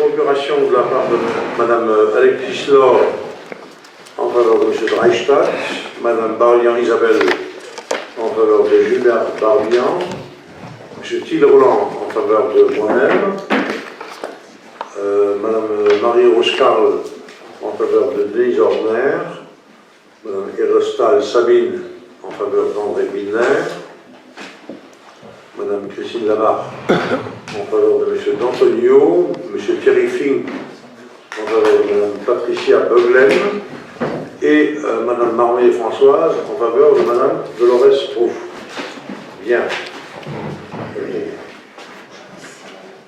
procuration de la part de Mme Alexis Laure en faveur de M. Reichstadt, Mme Barlian Isabelle en faveur de Gilbert Barbian, M. Thil Roland en faveur de moi-même, Mme Marie-Rose Carl en faveur de Denise Orner, Mme Erostal Sabine en faveur d'André Milner, Mme Christine Lamarre en faveur de M. D'Antonio, M. Thierry Fink en faveur de Mme Patricia Beuglen et Mme Marmé Françoise en faveur de Mme Dolores Prouf. Bien.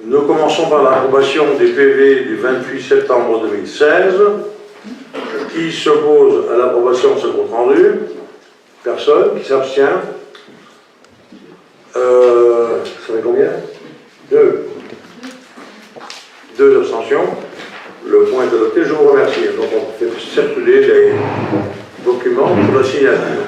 Nous commençons par l'approbation des PV du 28 septembre 2016. Qui s'oppose à l'approbation de ce compte rendu? Personne. Qui s'abstient? Ça fait combien? 2. 2 abstentions. Le point est adopté. Je vous remercie. Donc on fait circuler les documents pour la signature.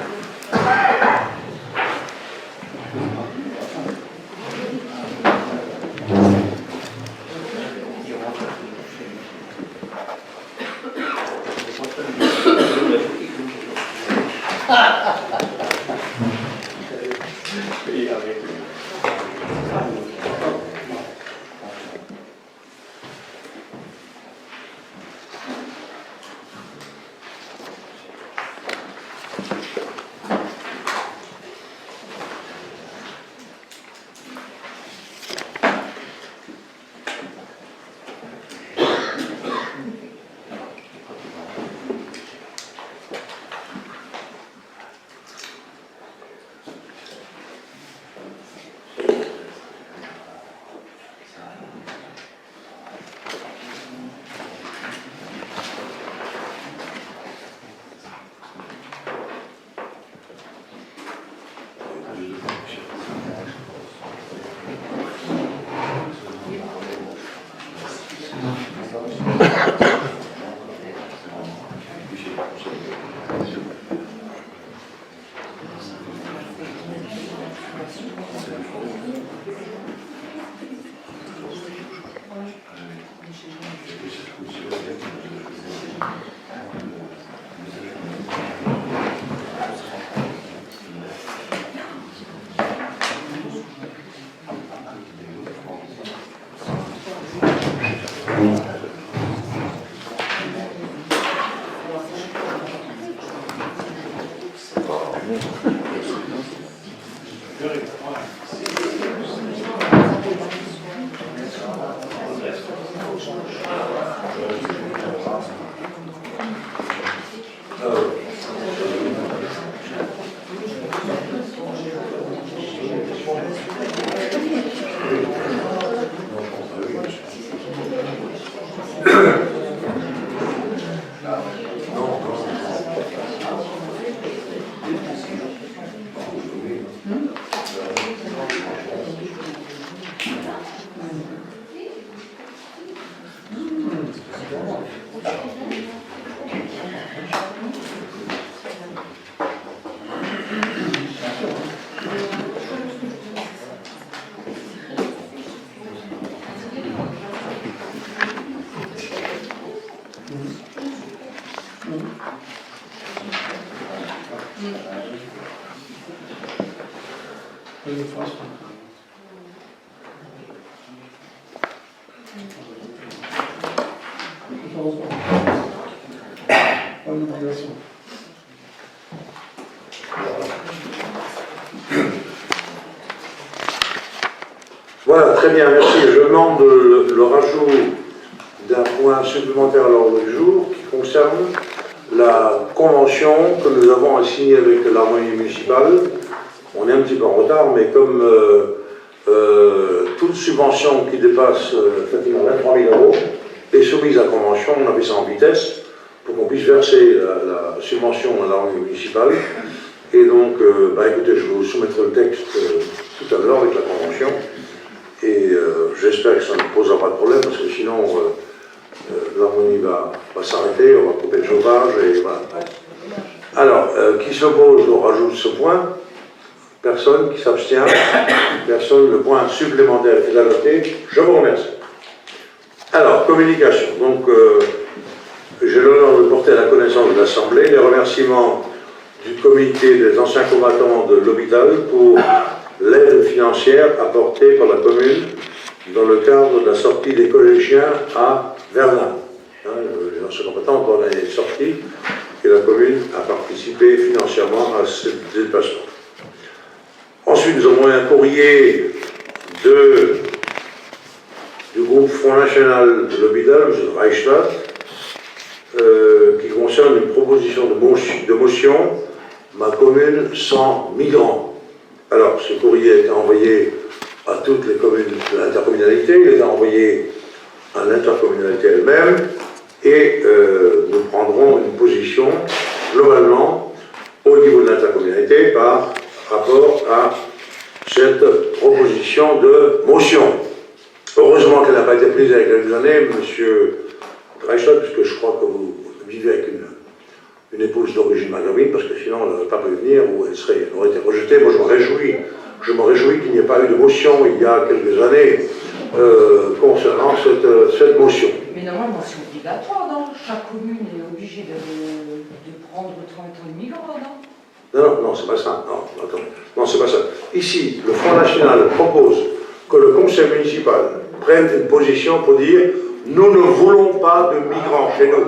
Voilà, très bien, merci. Je demande le rajout d'un point supplémentaire à l'ordre du jour qui concerne la convention que nous avons à signer avec l'harmonie municipale. On est un petit peu en retard, mais comme toute subvention qui dépasse effectivement 23 000 € est soumise à convention, on a fait ça en vitesse pour qu'on puisse verser la subvention à l'harmonie municipale. Et donc, écoutez, je vous soumettrai le texte tout à l'heure avec la convention. Et j'espère que ça ne posera pas de problème, parce que sinon, l'harmonie va s'arrêter, on va couper le chauffage, et voilà. Alors, qui s'oppose au rajout de ce point? Personne. Qui s'abstient? Personne. Le point supplémentaire est adopté. Je vous remercie. Alors, communication. Donc, j'ai l'honneur de porter à la connaissance de l'Assemblée les remerciements du comité des anciens combattants de l'hôpital pour l'aide financière apportée par la commune dans le cadre de la sortie des collégiens à Verdun. Les anciens combattants ont été sortis et la commune a participé financièrement à ce déplacement. Ensuite, nous avons un courrier du groupe Front National de l'hôpital, M. Reichstadt, qui concerne une proposition de motion, ma commune sans migrants. Alors, ce courrier a été envoyé à toutes les communes de l'intercommunalité, il est envoyé à l'intercommunalité elle-même, et nous prendrons une position globalement au niveau de l'intercommunalité par rapport à cette proposition de motion. Heureusement qu'elle n'a pas été prise avec quelques années, M. Reichstadt, puisque je crois que vous vivez avec une épouse d'origine maghrébine, parce que sinon elle n'aurait pas pu venir ou elle aurait été rejetée. Moi je me réjouis qu'il n'y ait pas eu de motion il y a quelques années concernant cette motion. Mais normalement c'est obligatoire, non? Chaque commune est obligée de prendre autant de migrants, non? Non, c'est pas ça. Non, attends. Non, c'est pas ça. Ici, le Front National propose que le conseil municipal prenne une position pour dire nous ne voulons pas de migrants chez nous.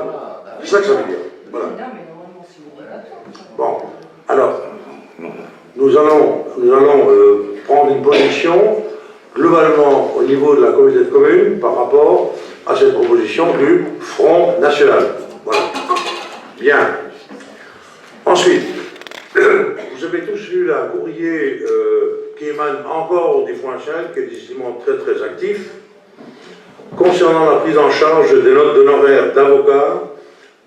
C'est ça que ça veut dire. Voilà. Non, mais normalement c'est obligatoire. Bon, alors, nous allons prendre une position globalement au niveau de la communauté de communes par rapport à cette proposition du Front National. Voilà. Bien. Ensuite, vous avez tous lu un courrier qui émane encore du Front National, qui est décidément très très actif, concernant la prise en charge des notes d'honoraires d'avocats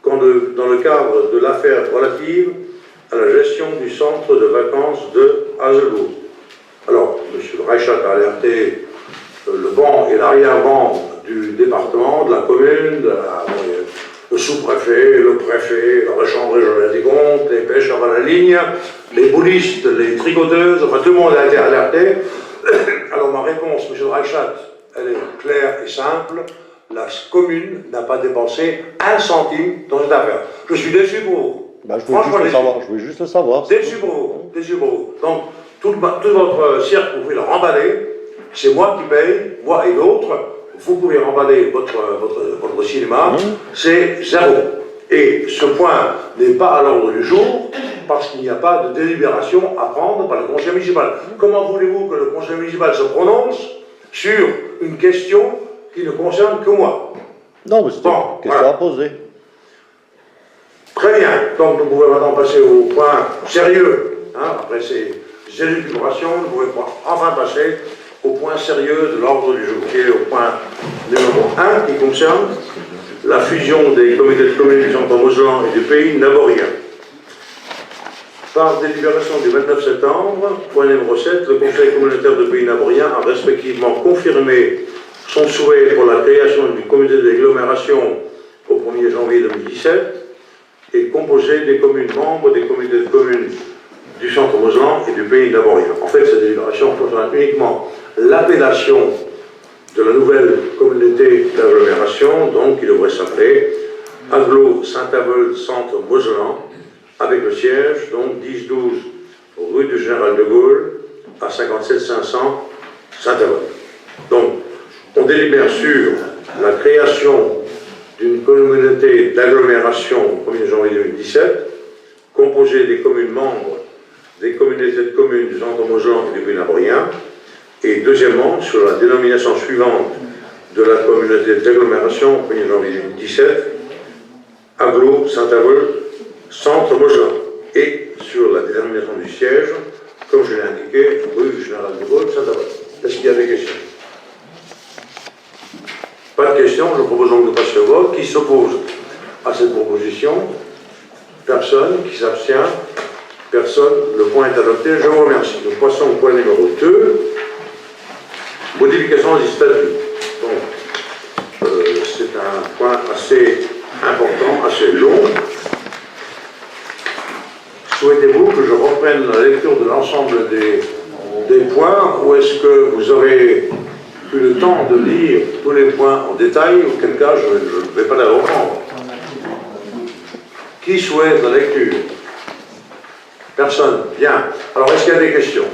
dans le cadre de l'affaire relative à la gestion du centre de vacances de Hazelbourg. Alors, M. Reichstadt a alerté le banc et l'arrière-banc du département, de la commune, le sous-préfet, le préfet, la chambre régionale des comptes, les pêcheurs à la ligne, les boulistes, les tricoteuses, enfin tout le monde a été alerté. Alors ma réponse, M. Reichstadt, elle est claire et simple. La commune n'a pas dépensé un centime dans cette affaire. Je suis déçu pour vous. Je voulais juste le savoir. Déçu pour vous, déçu pour vous. Donc, tout votre cirque, vous pouvez le remballer. C'est moi qui paye, moi et d'autres. Vous pouvez remballer votre cinéma, c'est zéro. Et ce point n'est pas à l'ordre du jour, parce qu'il n'y a pas de délibération à prendre par le conseil municipal. Comment voulez-vous que le conseil municipal se prononce sur une question qui ne concerne que moi? Non, mais c'était une question à poser. Très bien. Donc, nous pouvons maintenant passer au point sérieux. Après ces élucubrations, nous pouvons enfin passer au point sérieux de l'ordre du jour, qui est au point numéro 1, qui concerne la fusion des comités de communes du Centre Mosellan et du Pays Naborien. Par délibération du 29 septembre, point numéro 7, le Conseil communautaire de Pays Naborien a respectivement confirmé son souhait pour la création du comité d'agglomération au 1er janvier 2017 et composé des communes membres des comités de communes du Centre Mosellan et du Pays Naborien. En fait, cette délibération concerne uniquement l'appellation de la nouvelle communauté d'agglomération, donc qui devrait s'appeler Agglo Saint-Avold Centre Mosellan, avec le siège, donc 10-12 rue du Général de Gaulle, à 57 500 Saint-Avold. Donc, on délibère sur la création d'une communauté d'agglomération au 1er janvier 2017, composée des communes membres des communautés de communes du Centre Mosellan et du Pays Naborien, et deuxièmement, sur la dénomination suivante de la communauté d'agglomération au 1er janvier 2017, Agglo Saint-Avold Centre Mosellan, et sur la détermination du siège, comme je l'ai indiqué, rue du Général de Gaulle, Saint-Avold. Est-ce qu'il y a des questions? Pas de questions, je propose donc de passer au vote. Qui s'oppose à cette proposition? Personne. Qui s'abstient? Personne. Le point est adopté. Je vous remercie. Nous passons au point numéro 2. Modification des statuts. Donc, c'est un point assez important, assez long. Souhaitez-vous que je reprenne la lecture de l'ensemble des points, ou est-ce que vous avez eu le temps de lire tous les points en détail, auquel cas je ne vais pas les reprendre. Qui souhaite la lecture? Personne. Bien. Alors, est-ce qu'il y a des questions?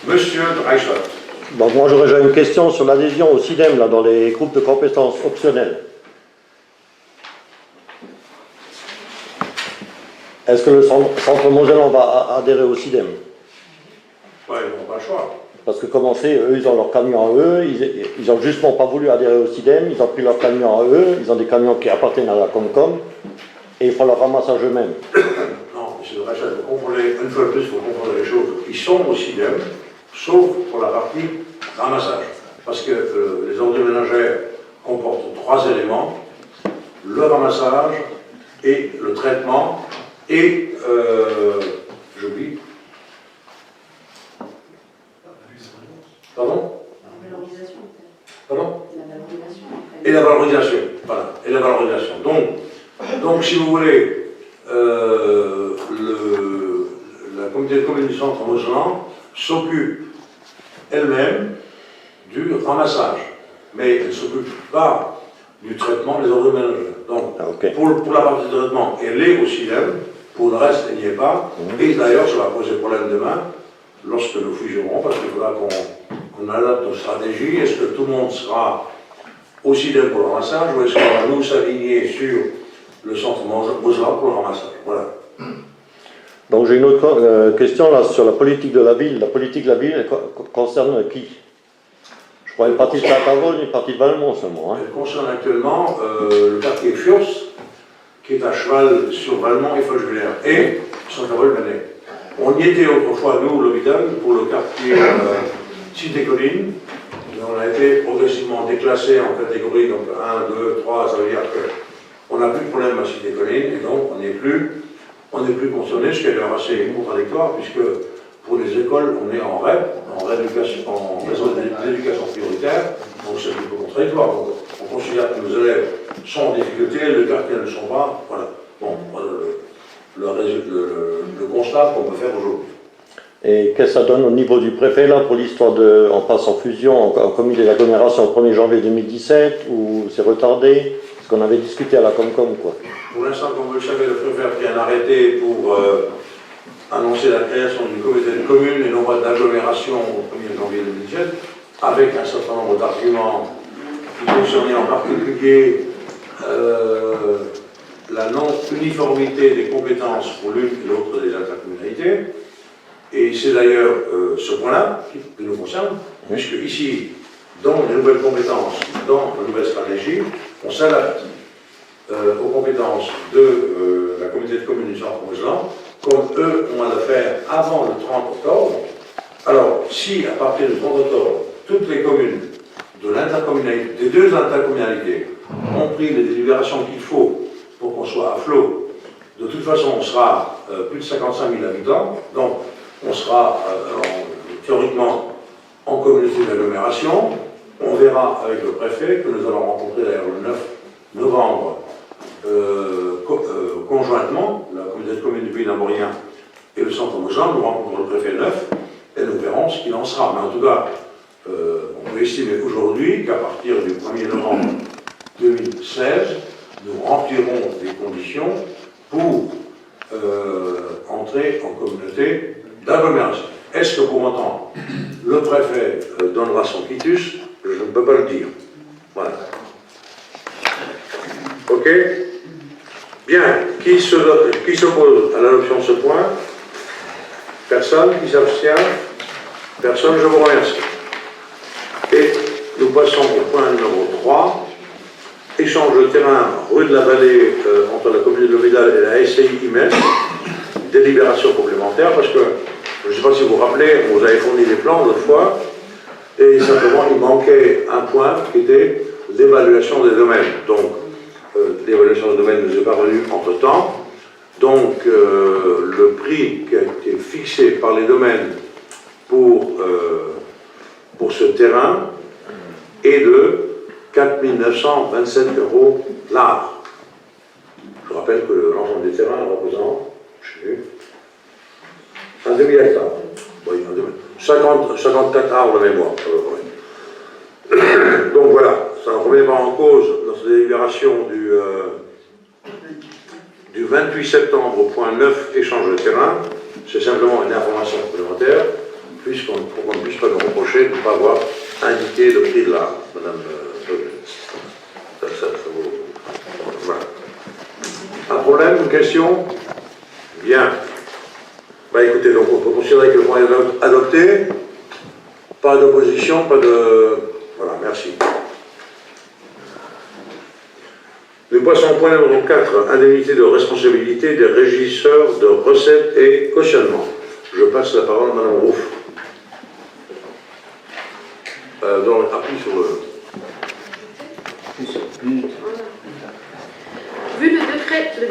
Monsieur de Reichstadt. Bon, moi, j'aurais déjà une question sur l'adhésion au CIDEM, là, dans les groupes de compétences optionnelles. Est-ce que le Centre Mosellan va adhérer au CIDEM? Oui, ils n'ont pas le choix. Parce que comment c'est, eux, ils ont leur camion à eux, ils n'ont justement pas voulu adhérer au CIDEM, ils ont pris leur camion à eux, ils ont des camions qui appartiennent à la Comcom, et ils font leur ramassage eux-mêmes. Non, monsieur de Reichstadt, vous comprenez, une fois de plus, vous comprenez les choses. Ils sont au CIDEM, sauf pour la partie ramassage. Parce que les ordures ménagères comportent 3 éléments, le ramassage et le traitement et, j'oublie. Pardon? Pardon? Et la valorisation. Voilà, et la valorisation. Donc si vous voulez, la communauté de communes du Centre Mosellan s'occupe elle-même du ramassage, mais elle ne s'occupe pas du traitement des ordures ménagères. Donc, okay. pour la partie de traitement, elle est au CIDEM, pour le reste, elle n'y est pas. Et d'ailleurs, ça va poser problème demain, lorsque nous fusionnerons, parce qu'il faudra qu'on adapte nos stratégies. Est-ce que tout le monde sera au CIDEM pour le ramassage, ou est-ce qu'on va nous s'aligner sur le Centre Mosellan pour le ramassage? Voilà. Donc j'ai une autre question là sur la politique de la ville. La politique de la ville, elle concerne qui? Je crois une partie de Saint-Avold, une partie de Valmont seulement. Hein. Elle concerne actuellement le quartier Furs, qui est à cheval sur Valmont et Folchevillers, et Saint-Avold-Venay. On y était autrefois, nous, l'hôpital, pour le quartier Cité-Colline. On a été progressivement déclassé en catégorie, donc 1, 2, 3, ça veut dire qu'on n'a plus de problème à Cité-Colline, et donc on n'est plus concerné, ce qui est d'ailleurs assez contradictoire, puisque pour les écoles, on est en REP, en réseau d'éducation prioritaire, donc c'est un peu contradictoire. Donc, on considère que nos élèves sont en difficulté, le quartier ne le sont pas, voilà. Bon, le constat qu'on peut faire aujourd'hui. Et qu'est-ce que ça donne au niveau du préfet là pour l'histoire de, on passe en fusion en comité d'agglomération au 1er janvier 2017 ou c'est retardé? Parce qu'on avait discuté à la Comcom quoi. Pour l'instant, comme vous le savez, le préfet a pris un arrêté pour annoncer la création d'une communauté de communes et non pas d'agglomération au 1er janvier 2017, avec un certain nombre d'arguments qui concernaient en particulier la non-uniformité des compétences pour l'une et l'autre des intercommunalités. Et c'est d'ailleurs ce point-là qui nous concerne, puisque ici, dans les nouvelles compétences, dans la nouvelle stratégie, on s'adapte aux compétences de la communauté de communes du Centre Mosellan, comme eux ont à le faire avant le 30 octobre. Alors, si à partir du 30 octobre, toutes les communes de l'intercommunalité, des 2 intercommunalités, ont pris les délibérations qu'il faut pour qu'on soit à flot, de toute façon, on sera plus de 55 000 habitants, donc on sera théoriquement en communauté d'agglomération. On verra avec le préfet, que nous allons rencontrer d'ailleurs le 9 novembre, conjointement, la communauté de communes du Pays d'Amborien et le Centre Mosellan, nous rencontrons le préfet le 9 et nous verrons ce qu'il en sera. Mais en tout cas, on peut estimer aujourd'hui qu'à partir du 1er novembre 2016, nous remplirons des conditions pour entrer en communauté d'agglomération. Est-ce que pour autant le préfet donnera son quitus? Je ne peux pas le dire. Voilà. Ok? Bien. Qui s'oppose à l'adoption de ce point? Personne? Qui s'abstient? Personne? Je vous remercie. Et nous passons au point numéro 3. Échange de terrain rue de la Vallée entre la commune de l'Hôpital et la SCI IMES. Délibération complémentaire, parce que, je ne sais pas si vous vous rappelez, on vous avait fourni des plans l'autre fois, et simplement il manquait un point qui était l'évaluation des domaines. Donc, l'évaluation des domaines nous est parvenue entre-temps. Donc, le prix qui a été fixé par les domaines pour ce terrain est de 4 927 € l'art. Je rappelle que l'ensemble des terrains représente, un demi-hectare. Oui, 54 arbres de mémoire. remet pas en cause notre délibération du 28 septembre, point 9, échange de terrain. C'est simplement une information complémentaire, puisqu'on ne puisse pas nous reprocher de ne pas avoir indiqué le prix de l'art, Madame ça vaut. Voilà. Un problème, une question? Bien. Bah écoutez, donc on peut considérer que le point est adopté. Pas d'opposition, pas de... Voilà, merci. Nous passons au point numéro 4, indemnité de responsabilité des régisseurs de recettes et cautionnement. Je passe la parole à Madame Rouf. Donc, appuie sur le... Vu le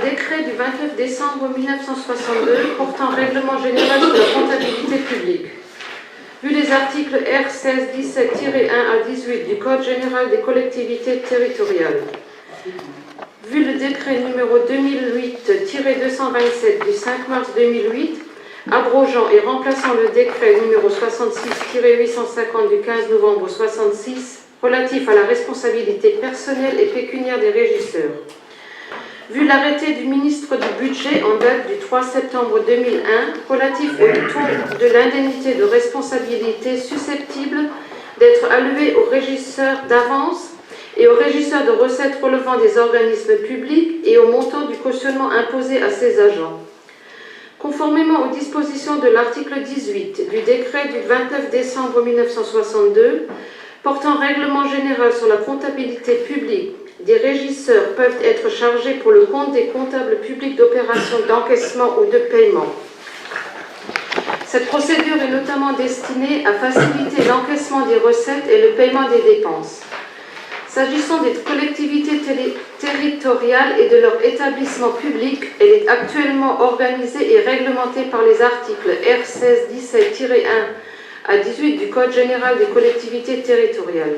décret du 29 décembre 1962 portant règlement général sur la comptabilité publique, vu les articles R 1617-1 à 18 du Code général des collectivités territoriales, vu le décret numéro 2008-227 du 5 mars 2008, abrogeant et remplaçant le décret numéro 66-850 du 15 novembre 66 relatif à la responsabilité personnelle et pécuniaire des régisseurs, vu l'arrêté du ministre du Budget en date du 3 septembre 2001 relatif au taux de l'indemnité de responsabilité susceptible d'être allouée aux régisseurs d'avance et aux régisseurs de recettes relevant des organismes publics et au montant du cautionnement imposé à ces agents. Conformément aux dispositions de l'article 18 du décret du 29 décembre 1962 portant règlement général sur la comptabilité publique, des régisseurs peuvent être chargés pour le compte des comptables publics d'opérations d'encaissement ou de paiement. Cette procédure est notamment destinée à faciliter l'encaissement des recettes et le paiement des dépenses. S'agissant des collectivités territoriales et de leur établissement public, elle est actuellement organisée et réglementée par les articles R 1617-1 à 18 du Code général des collectivités territoriales.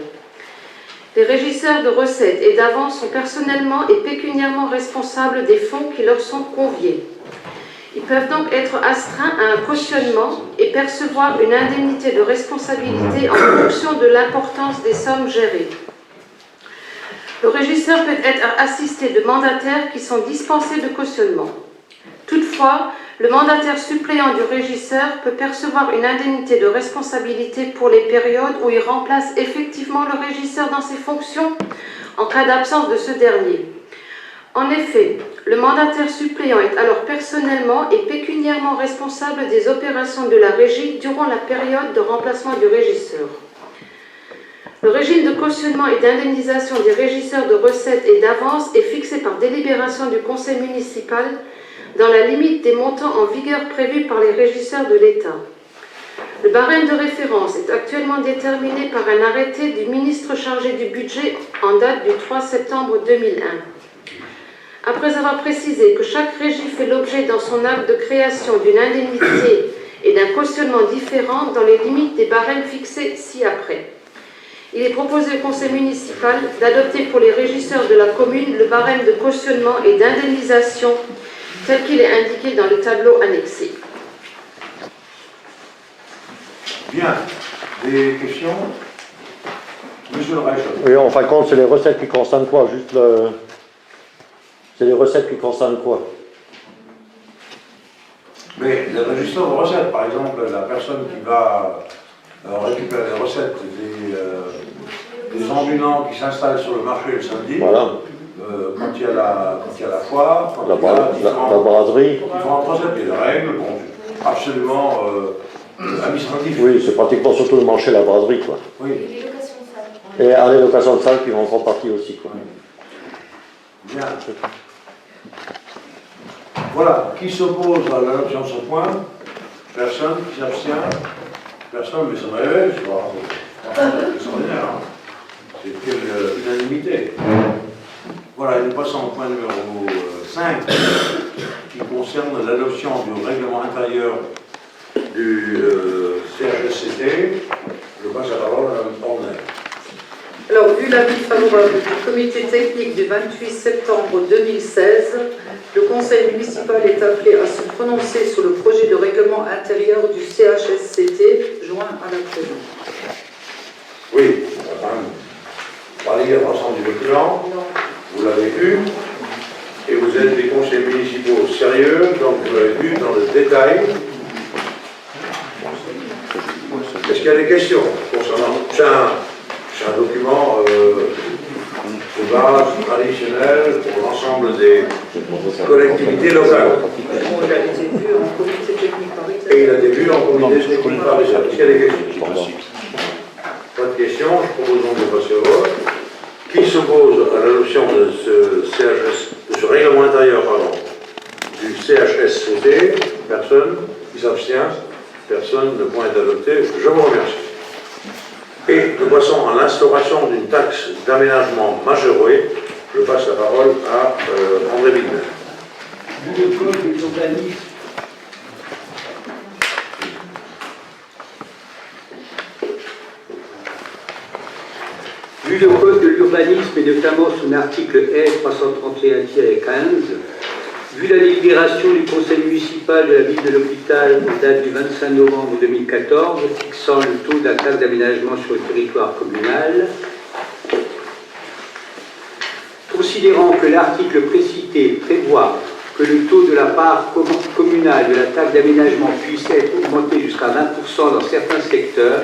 Les régisseurs de recettes et d'avances sont personnellement et pécuniairement responsables des fonds qui leur sont conviés. Ils peuvent donc être astreints à un cautionnement et percevoir une indemnité de responsabilité en fonction de l'importance des sommes gérées. Le régisseur peut être assisté de mandataires qui sont dispensés de cautionnement. Toutefois, le mandataire suppléant du régisseur peut percevoir une indemnité de responsabilité pour les périodes où il remplace effectivement le régisseur dans ses fonctions en cas d'absence de ce dernier. En effet, le mandataire suppléant est alors personnellement et pécuniairement responsable des opérations de la régie durant la période de remplacement du régisseur. Le régime de cautionnement et d'indemnisation des régisseurs de recettes et d'avances est fixé par délibération du conseil municipal dans la limite des montants en vigueur prévus par les régisseurs de l'État. Le barème de référence est actuellement déterminé par un arrêté du ministre chargé du budget en date du 3 septembre 2001. Après avoir précisé que chaque régie fait l'objet dans son acte de création d'une indemnité et d'un cautionnement différent dans les limites des barèmes fixés ci-après, il est proposé au conseil municipal d'adopter pour les régisseurs de la commune le barème de cautionnement et d'indemnisation tel qu'il est indiqué dans le tableau annexé. Bien. Des questions? Monsieur le Régisseur. Oui, en fin de compte, c'est les recettes qui concernent quoi? Juste le... C'est les recettes qui concernent quoi? Mais les régisseurs de recettes, par exemple, la personne qui va récupérer les recettes des ambulants qui s'installent sur le marché le samedi, Voilà. Quand il y a la foire, quand La il y a braderie. différentes recettes et les règles, bon, absolument administratif. Oui, c'est pratiquement surtout le marché, la braderie, quoi. Oui. Et les locations de salles qui vont en grande partie aussi, quoi. Bien. Voilà. Qui s'oppose à l'adoption de ce point? Personne. Qui s'abstient? Personne, mais ça me révèle, je vois. C'est extraordinaire, hein. C'est quelle unanimité. Voilà, nous passons au point numéro 5, qui concerne l'adoption du règlement intérieur du CHSCT. Je passe la parole à Mme Horner. Alors, vu l'avis favorable du comité technique du 28 septembre 2016, le conseil municipal est appelé à se prononcer sur le projet de règlement intérieur du CHSCT joint à la présente. Oui, pas lire l'ensemble du document, Non. vous l'avez vu, et vous êtes des conseillers municipaux sérieux, donc vous l'avez vu dans le détail. Est-ce qu'il y a des questions concernant... C'est un document de base traditionnel pour l'ensemble des collectivités locales. On l'a été vu en comité technique paritaire. Et il a des vues en comité technique paritaire. Est-ce qu'il y a des questions? Pas de questions, je propose donc de passer au vote. Qui s'oppose à l'adoption de ce règlement intérieur, pardon, du CHSCT? Personne. Qui s'abstient? Personne. Le point est adopté. Je vous remercie. Et nous passons à l'instauration d'une taxe d'aménagement majorée. Je passe la parole à André Widmer. Vu le code de l'urbanisme, vu le code de l'urbanisme et notamment son article R331-15, vu la délibération du conseil municipal de la ville de l'Hôpital en date du 25 novembre 2014 fixant le taux de la taxe d'aménagement sur le territoire communal, considérant que l'article précité prévoit que le taux de la part communale de la taxe d'aménagement puisse être augmenté jusqu'à 20% dans certains secteurs,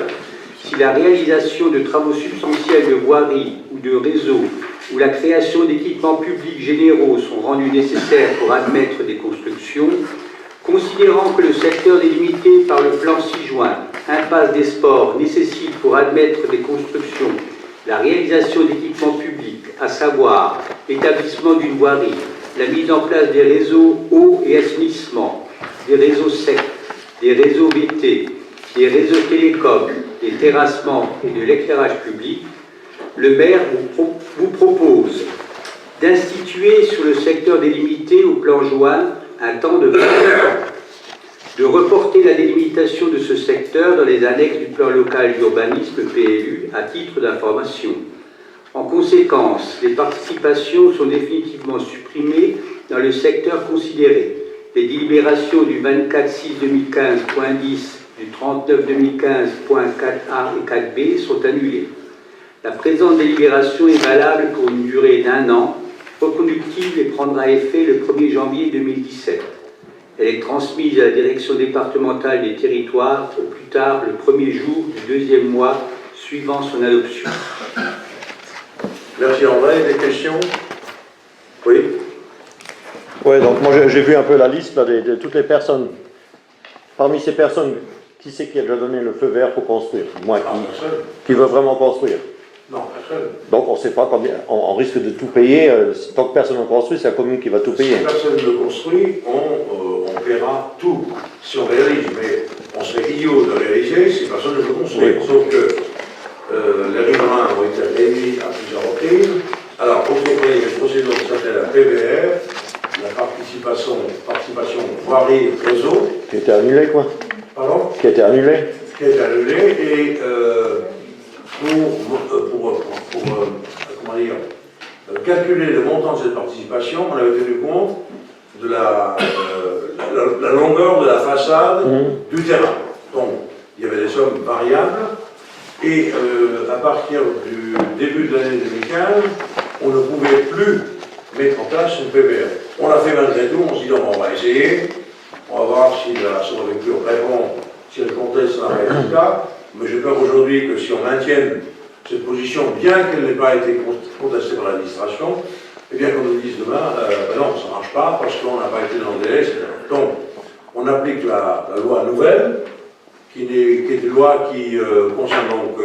si la réalisation de travaux substantiels de voirie ou de réseau ou la création d'équipements publics généraux sont rendus nécessaires pour admettre des constructions, considérant que le secteur délimité par le plan 6 juin, impasse des sports, nécessite pour admettre des constructions la réalisation d'équipements publics, à savoir l'établissement d'une voirie, la mise en place des réseaux eau et assainissement, des réseaux secs, des réseaux BT, des réseaux télécoms, des terrassements et de l'éclairage public, le maire vous propose d'instituer sur le secteur délimité au plan Juin un temps de 20 ans, de reporter la délimitation de ce secteur dans les annexes du plan local d'urbanisme PLU à titre d'information. En conséquence, les participations sont définitivement supprimées dans le secteur considéré. Les délibérations du 24/6/2015.10, du 39/2015.4A et 4B sont annulées. La présente délibération est valable pour une durée d'1 an, reconductible et prendra effet le 1er janvier 2017. Elle est transmise à la direction départementale des territoires au plus tard le 1er jour du 2e mois suivant son adoption. Merci André. Des questions? Oui. Oui, donc moi j'ai vu un peu la liste là, de toutes les personnes. Parmi ces personnes, qui c'est qui a déjà donné le feu vert pour construire? Moi, qui veut vraiment construire? Non, personne. Donc on ne sait pas combien, on risque de tout payer. Tant que personne ne construit, c'est la commune qui va tout payer. Si personne ne construit, on paiera tout si on réalise. Mais on serait idiot de réaliser si personne ne veut construire. Oui. Sauf que les riverains ont été réunis à plusieurs reprises. Alors, pour que vous voyez, une procédure qui s'appelle la PVR, la participation voirie réseau. Qui a été annulé, quoi. Pardon? Qui a été annulé. Qui a été annulé et comment dire, calculer le montant de cette participation, on avait tenu compte de la longueur de la façade du terrain. Donc, il y avait des sommes variables et à partir du début de l'année 2015, on ne pouvait plus mettre en place une PVR. On l'a fait malgré tout, on s'est dit on va essayer, on va voir si la survécture répond, si elle conteste un résultat. Mais j'ai peur aujourd'hui que si on maintienne cette position, bien qu'elle n'ait pas été contestée par l'administration, eh bien qu'on nous dise demain, non, ça ne marche pas parce qu'on n'a pas été dans le délai, etc. Donc, on applique la loi nouvelle, qui est une loi qui concerne donc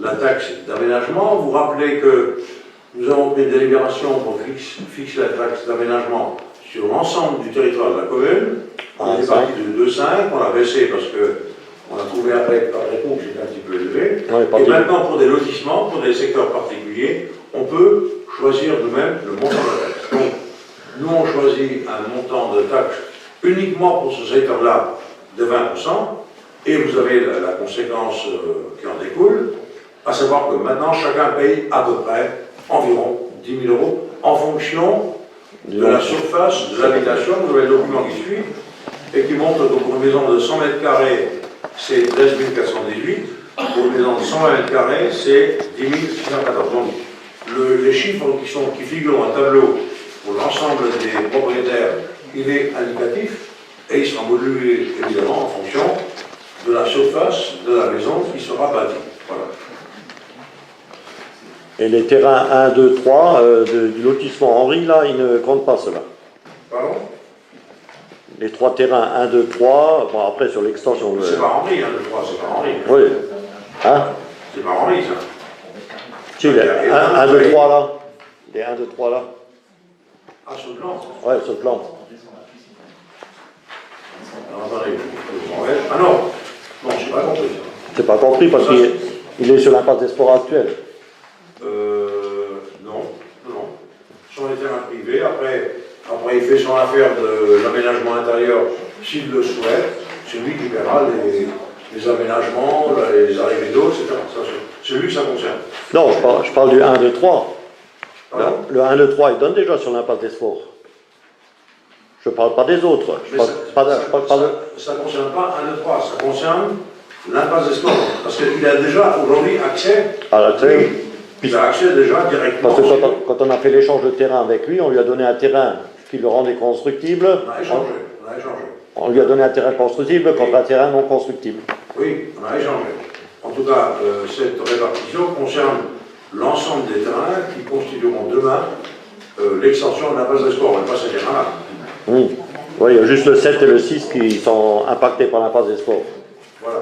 la taxe d'aménagement. Vous rappelez que nous avons pris une délibération pour fixer la taxe d'aménagement sur l'ensemble du territoire de la commune. On est parti de 2,5, on l'a baissé parce que on a trouvé après coup que c'était un petit peu élevé. Et maintenant, pour des lotissements, pour des secteurs particuliers, on peut choisir nous-mêmes le montant de la taxe. Donc, nous, on choisit un montant de taxe uniquement pour ce secteur-là de 20%, et vous avez la conséquence qui en découle, à savoir que maintenant, chacun paye à peu près environ 10 000 € en fonction de la surface de l'habitation. Vous avez le document qui suit et qui montre que pour une maison de 100 mètres carrés, c'est 13 418. pour une maison de 120 mètres carrés, c'est 10 614. Donc, les chiffres qui figurent dans un tableau pour l'ensemble des propriétaires, il est indicatif et il sera modulé évidemment en fonction de la surface de la maison qui sera bâtie. Voilà. Et les terrains 1, 2, 3 du lotissement Henri, là, ils ne comptent pas cela. Pardon? Les 3 terrains 1, 2, 3, bon après sur l'extension... C'est pas Henri, hein, je crois, c'est pas Henri. Oui. Hein? C'est pas Henri, ça. Si, les 1, 2, 3 là. Les 1, 2, 3 là. Ah, sur le plan. Ouais, ce plan. Alors, attendez, ah non, non, j'ai pas compris ça. C'est pas compris parce qu'il est sur l'impasse des sports actuel. Non, non. Ce sont les terrains privés. Après, il fait son affaire de l'aménagement intérieur s'il le souhaite. C'est lui qui verra les aménagements, les arrivées d'eau, etc. C'est lui que ça concerne. Non, je parle du 1, 2, 3. Pardon? Le 1, 2, 3, il donne déjà sur l'impasse des sports. Je ne parle pas des autres. Ça ne concerne pas 1, 2, 3, ça concerne l'impasse des sports. Parce qu'il a déjà aujourd'hui accès. Il a accès déjà directement. Parce que quand on a fait l'échange de terrain avec lui, on lui a donné un terrain qui le rendait constructible. On a échangé. On lui a donné un terrain constructible contre un terrain non constructible. Oui, on a échangé. En tout cas, cette répartition concerne l'ensemble des terrains qui constitueront demain l'extension de l'impasse des sports, mais pas ces terrains-là. Oui, il y a juste le 7 et le 6 qui sont impactés par l'impasse des sports. Voilà.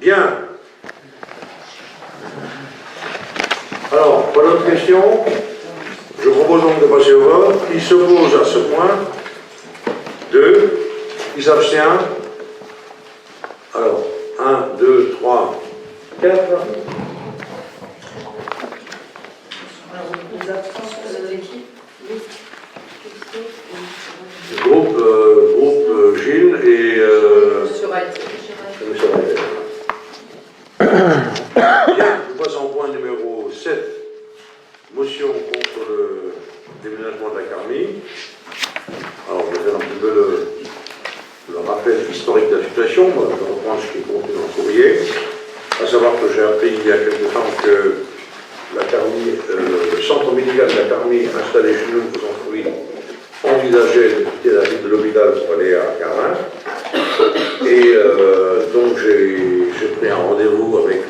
Bien. Alors, pas d'autres questions? Je propose donc de passer au vote. Qui s'oppose à ce point? 2. Qui s'abstient? Alors, 1, 2, 3, 4. Les abstentions, c'était qui? Groupe Gilles et Monsieur Wright. Monsieur Wright. Bien, je passe en point numéro 7. Motion contre le déménagement de la Carmie. Alors, je vais faire un petit peu le rappel historique de la situation. Moi, je reprends ce qui est contenu dans le courrier. À savoir que j'ai appris il y a quelque temps que la Carmie, le centre médical de la Carmie installé chez nous, aux Enfouis, envisageait de quitter la ville de l'hôpital pour aller à Carlin. Et donc j'ai pris un rendez-vous avec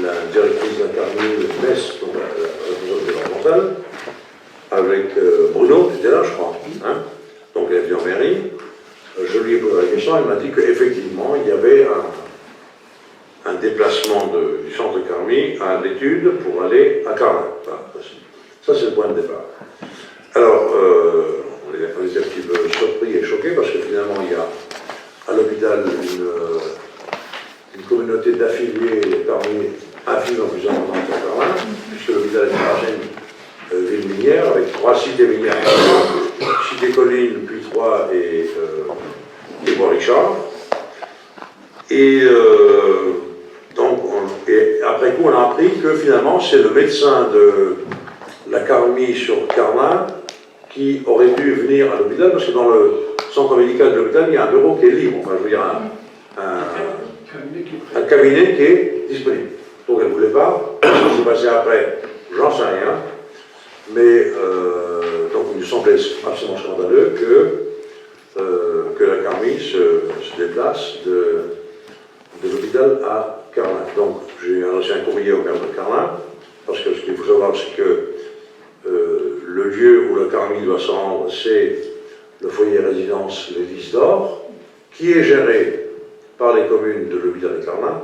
la directrice de la Carmie, Metz, donc la responsable départementale, avec Bruno, qui était là, je crois. Hein, donc elle est venue en mairie. Je lui ai posé la question, elle m'a dit qu'effectivement, il y avait un déplacement du centre de Carmie à l'étude pour aller à Carlin. Voilà, ça, c'est le point de départ. Alors, on était un petit peu surpris et choqués parce que finalement, il y a à l'hôpital une communauté d'affiliés parmi affiliés en plusieurs endroits de Carlin, puisque l'hôpital est une ancienne ville minière avec 3 cités minières, Cité Colline, puis 3 et Bois-Richard. Et donc, après coup, on a appris que finalement, c'est le médecin de la Carmie sur Carlin qui aurait dû venir à l'hôpital, parce que dans le centre médical de l'hôpital, il y a un bureau qui est libre, enfin, je veux dire, un cabinet qui est disponible. Donc elle ne voulait pas, ce qui s'est passé après, j'en sais rien, mais donc il nous semblait absolument scandaleux que la Carmie se déplace de l'hôpital à Carlin. Donc j'ai lancé un courrier au maire de Carlin, parce que ce qu'il faut savoir, c'est que le lieu où la Carmie doit se rendre, c'est le foyer résidence Lévis d'Or, qui est géré par les communes de l'hôpital de Carlin.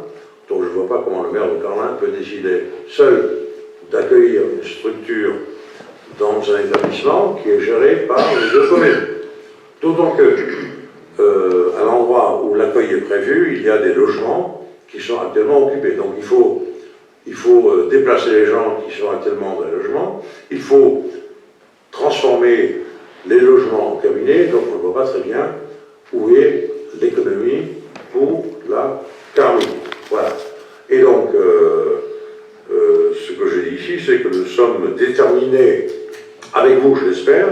Donc je ne vois pas comment le maire de Carlin peut décider seul d'accueillir une structure dans un établissement qui est géré par les 2 communes. D'autant que, à l'endroit où l'accueil est prévu, il y a des logements qui sont actuellement occupés. Donc il faut déplacer les gens qui sont actuellement dans les logements, il faut transformer les logements en cabinets, donc on ne voit pas très bien où est l'économie pour la Carmie. Voilà. Et donc, ce que je dis ici, c'est que nous sommes déterminés, avec vous je l'espère,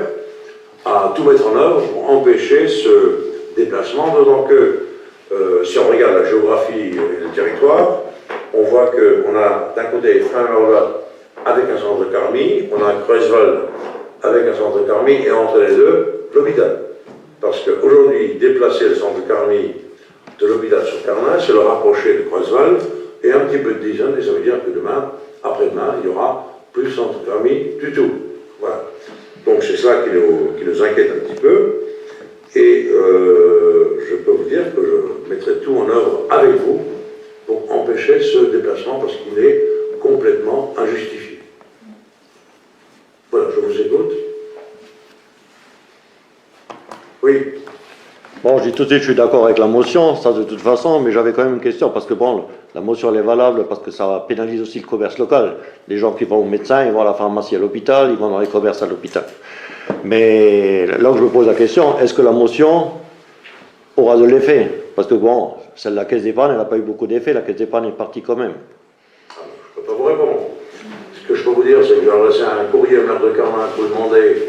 à tout mettre en œuvre pour empêcher ce déplacement, d'autant que si on regarde la géographie et le territoire, on voit qu'on a d'un côté Framervat avec un centre de Carmi, on a Creuswald avec un centre de Carmi, et entre les deux, l'hôpital. Parce qu'aujourd'hui, déplacer le centre de Carmi de l'hôpital sur Carmin, c'est le rapprocher de Creuswald et un petit peu de Dijon, et ça veut dire que demain, après-demain, il n'y aura plus de centre de Carmi du tout. Voilà. Donc c'est cela qui nous inquiète un petit peu. Et je peux vous dire que je mettrai tout en œuvre avec vous pour empêcher ce déplacement parce qu'il est complètement injustifié. Voilà, je vous écoute. Oui. Bon, je dis tout de suite, je suis d'accord avec la motion, ça de toute façon, mais j'avais quand même une question, parce que bon, la motion elle est valable, parce que ça pénalise aussi le commerce local. Les gens qui vont au médecin, ils vont à la pharmacie à l'hôpital, ils vont dans les commerces à l'hôpital. Mais là où je me pose la question, est-ce que la motion aura de l'effet? Parce que bon, celle de la caisse d'épargne, elle n'a pas eu beaucoup d'effet, la caisse d'épargne est partie quand même. Je ne peux pas vous répondre. Ce que je peux vous dire, c'est que j'ai adressé un courrier au maire de Carmin pour demander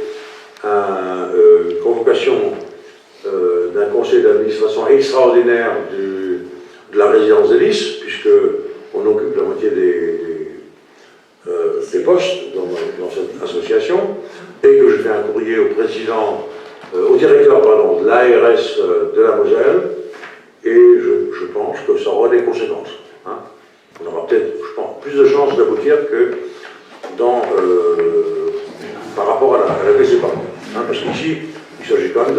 une convocation d'un conseil d'administration extraordinaire de la résidence des Lys, puisqu'on occupe la moitié des postes dans cette association, et que je fais un courrier au président, au directeur pardon, de l'ARS de la Moselle, et je pense que ça aura des conséquences. Hein. On aura peut-être, je pense, plus de chances d'aboutir que par rapport à la caisse d'épargne. Hein, parce qu'ici, il s'agit quand même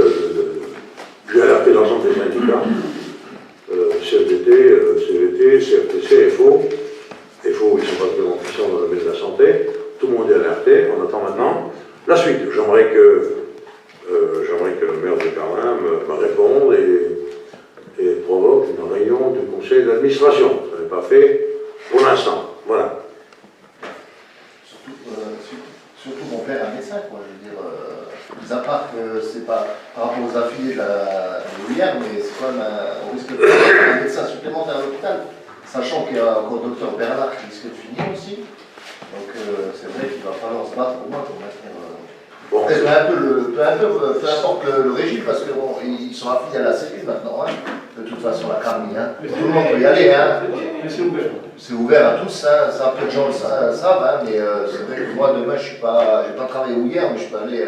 j'ai alerté l'ensemble des syndicats, CFDT, CVT, CFTC, FO. FO, ils sont pas vraiment puissants dans le domaine de la santé. Tout le monde est alerté. On attend maintenant la suite. J'aimerais que le maire de Carmin me réponde et provoque une réunion du conseil d'administration. Ça n'est pas fait pour l'instant. Voilà. Surtout mon père est un médecin, quoi. Je veux dire, mis à part que c'est pas par rapport aux affiliés de l'UIR, mais c'est quand même on risque de faire un médecin supplémentaire à l'hôpital, sachant qu'il y a encore le docteur Bernard qui risque de finir aussi. Donc c'est vrai qu'il va falloir se battre au moins pour maintenir. Bon, peu importe le régime, parce qu'ils sont affiliés à la Sécu maintenant, hein. De toute façon, la Carmi, hein. Tout le monde peut y aller, hein. C'est ouvert à tous, hein. Ça, peu de gens le savent, hein. Mais c'est vrai que moi, demain, j'ai pas travaillé hier, mais je peux aller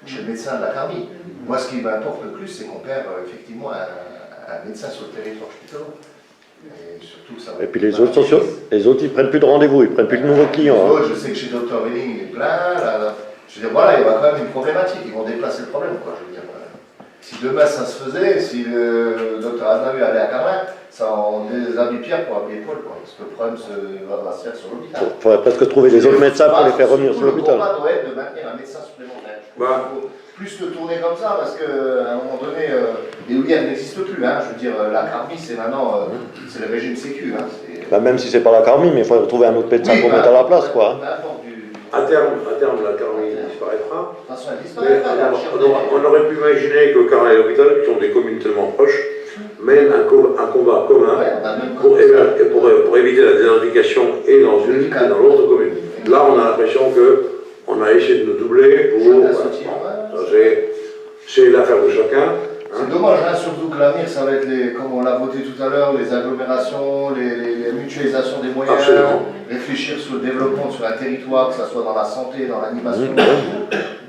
chez le médecin de la Carmi. Moi, ce qui m'importe le plus, c'est qu'on perd effectivement un médecin sur le territoire hospitalier. Et surtout que ça va. Et puis les autres, ils prennent plus de rendez-vous, ils prennent plus de nouveaux clients. Hein. Je sais que chez Dr Welling, il est plein. Je veux dire, voilà, il y aura quand même une problématique. Ils vont déplacer le problème, quoi. Je veux dire, si demain ça se faisait, si le docteur Aznaoui allait à Carmin, ça en déshabille Pierre pour appeler Paul, quoi. Parce que le problème va se faire sur l'hôpital. Il faudrait presque trouver des autres médecins pour les faire revenir sur l'hôpital. Le combat doit être de maintenir un médecin supplémentaire. Il faut plus le tourner comme ça, parce qu'à un moment donné, les OIR n'existent plus. Hein. Je veux dire, la Carmi, c'est maintenant, c'est le régime sécu. Hein. Bah, même si c'est pas la Carmi, mais il faudrait trouver un autre médecin pour mettre à la place, quoi. à terme, la Carmi disparaîtra. De toute façon, elle disparaîtra. On aurait pu imaginer que Carmin et l'hôpital, qui sont des communes tellement proches, mènent un combat commun pour éviter la désertification et dans une et dans l'autre commune. Là, on a l'impression qu'on a essayé de nous doubler pour. C'est l'affaire de chacun. C'est dommage, hein, surtout que l'avenir, ça va être, comme on l'a voté tout à l'heure, les agglomérations, les mutualisations des moyens, réfléchir sur le développement sur un territoire, que ce soit dans la santé, dans l'animation.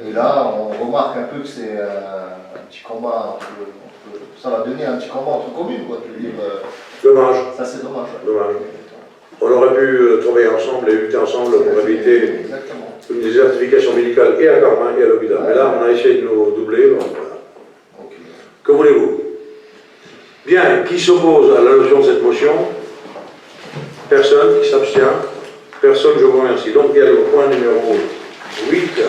Et là, on remarque un peu que c'est un petit combat ça va donner un petit combat entre communes, quoi. Dommage. Ça, c'est dommage. Dommage. On aurait pu travailler ensemble et lutter ensemble pour éviter une désertification médicale et à Carmin et à l'hôpital. Mais là, on a essayé de nous doubler. Donc voilà. Que voulez-vous? Bien, qui s'oppose à l'adoption de cette motion? Personne. Qui s'abstient? Personne, je vous remercie. Donc il y a le point numéro 8.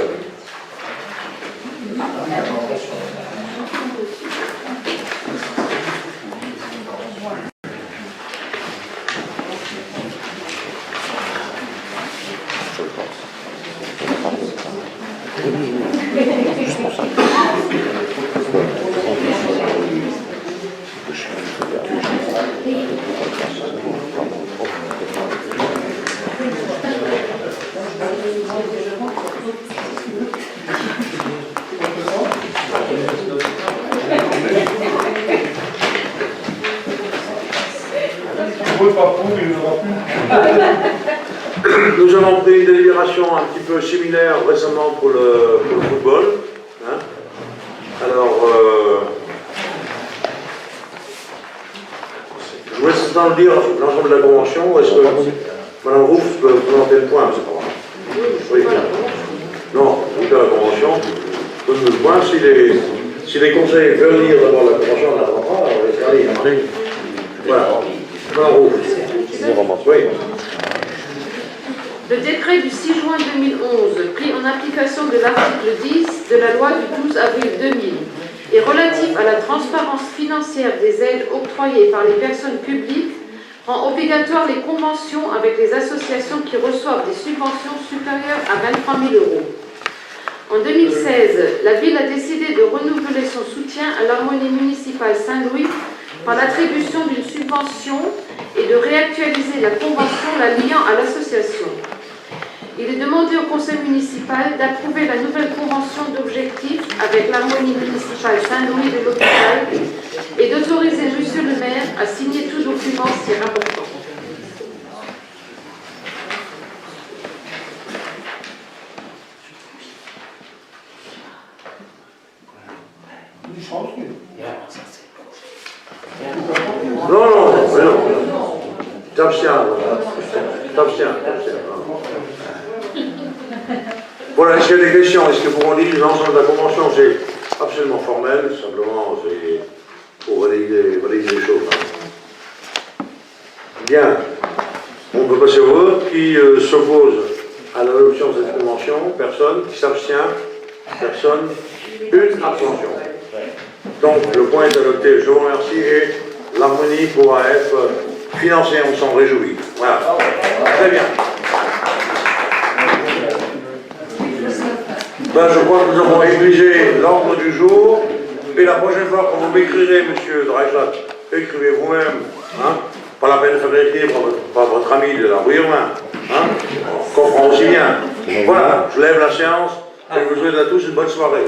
fait une délibération un petit peu similaire récemment pour le football. Hein. Alors, je vous laisse maintenant lire l'ensemble de la convention. Est-ce que Madame Roux peut présenter le point, c'est pas grave. Oui. Non, vous faites la convention. Donne le point. Si les conseils veulent lire d'abord la convention, on n'attendra, on va laisser lire. Voilà. Madame Roux. Oui. Le décret du 6 juin 2011, pris en application de l'article 10 de la loi du 12 avril 2000, et relatif à la transparence financière des aides octroyées par les personnes publiques, rend obligatoire les conventions avec les associations qui reçoivent des subventions supérieures à 23 000 €. En 2016, la ville a décidé de renouveler son soutien à l'harmonie municipale Saint-Louis par l'attribution d'une subvention et de réactualiser la convention la liant à l'association. Il est demandé au conseil municipal d'approuver la nouvelle convention d'objectifs avec l'harmonie municipale Saint-Louis de l'hôpital et d'autoriser monsieur le maire à signer tout document si rapportant. Non, mais non. T'abstiens. Voilà, est-ce qu'il y a des questions? Est-ce que pour qu'on dise l'ensemble de la convention, c'est absolument formel, simplement c'est pour valider les choses. Hein. Bien, on peut passer au vote. Qui s'oppose à l'adoption de cette convention? Personne. Qui s'abstient? Personne. Une abstention. Donc le point est adopté, je vous remercie et l'harmonie pourra être financée, on s'en réjouit. Voilà. Très bien. Ben, je crois que nous avons épuisé l'ordre du jour. Et la prochaine fois, quand vous m'écrirez, monsieur Dreislat, écrivez vous-même. Hein, pas la peine de faire écrire par votre ami de la rue Urbain. Hein, on comprend aussi bien. Voilà, je lève la séance et je vous souhaite à tous une bonne soirée.